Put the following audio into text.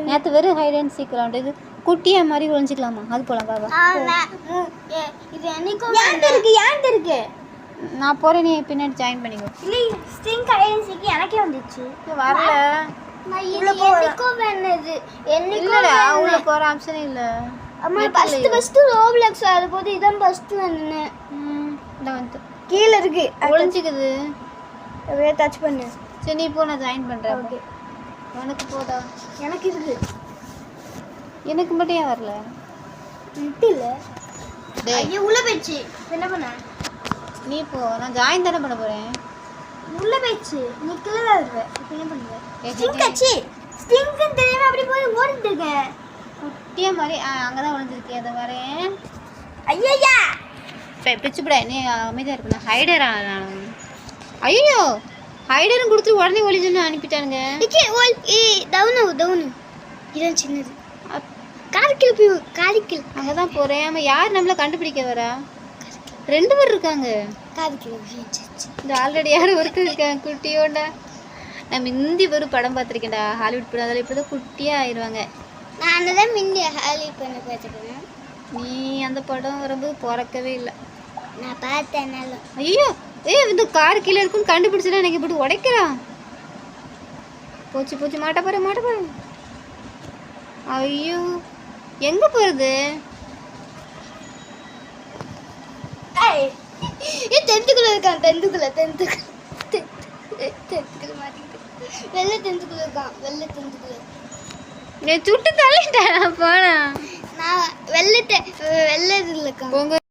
நேற்று வெறும் height and seek விளாண்டு குட்டியா மாதிரி ஒழிஞ்சிக்கலாமா? அது போலாம் பாபா. இது என்னைக்கும் ஏன் இருக்கு நான் போகிறேன், நீ பின்னாடி ஜாயின் பண்ணிக்கோ. இல்லை ஸ்டிங் ஹைட் அண்ட் சீக் எனக்கே வந்துச்சு. வரல. இல்லடா உள்ள போகிற ஆப்ஷனே இல்லை. அம்மா ஃபர்ஸ்ட் ரோப்ளக்ஸ் அது போது இதான் ஃபர்ஸ்ட் வந்து கீழே இருக்கு ஒளிஞ்சிக்குது. அப்படியே டச் பண்ணு. சரி நீ போ, நான் ஜாயின் பண்ணுறேன். ஓகே உனக்கு போதா? எனக்கு இருக்கு. எனக்கு மட்டும் ஏன் வரல? இல்லை ஐயோ உள்ள போயிடுச்சு. என்ன பண்ண? நீ போ, நான் ஜாயின் தானே பண்ண போகிறேன். உள்ள போயிடுச்சு. நீ கீழே வருவ. இப்போ என்ன பண்ணுவ? ஸ்டிங் கச்சி ஸ்டிங்க்கு தெரியாம அப்படி போய் ஓடிட்டு இருக்க. குட்டியா மாதிரி அங்கே தான் ஒளிஞ்சிருக்கே. அதை வரேன். ஐயா பிச்சுப்படா, நீ அமைதியாக இருக்கணும். ஹைடரா நான்? ஐயோ ஹைடரும் கொடுத்து உடனே ஒளிஞ்சுன்னு அனுப்பிட்டானுங்க. டவுனு இதான் சின்னது. காரிக்கில் அங்கே தான் போகிறேன். ஆமாம், யார் நம்மளை கண்டுபிடிக்க வரா? 2 பேர் இருக்காங்க. இந்த ஆல்ரெடி யாரும் ஒருத்தர் இருக்காங்க குட்டியோட. நம்ம இந்தி ஒரு படம் பார்த்துருக்கேன்டா, ஹாலிவுட் படம். அதில் இப்படி தான் குட்டியாக ஆயிடுவாங்க. நான் தான் மிந்தி ஹாலிவுட் பண்ண பார்த்துருக்கேன். நீ அந்த படம் வரும்போது பிறக்கவே இல்லை. நான் பார்த்தேன். ஐயோ இந்த கார் கீழே இருக்குன்னு கண்டுபிடிச்சா எனக்கு இப்படி உடைக்கிறான். போச்சு மாட்ட போகிறேன். ஐயோ எங்கே போகிறது? டென்த்துக்குள்ள இருக்கான். டென்த்துக்குள்ள மாட்டிக்கிட்டு வெள்ளை டென்த்துக்குள்ள இருக்கான். நீ சுட்டு தள்ளிட்டேன். போனா நான் வெள்ளை இதில் இருக்கான்.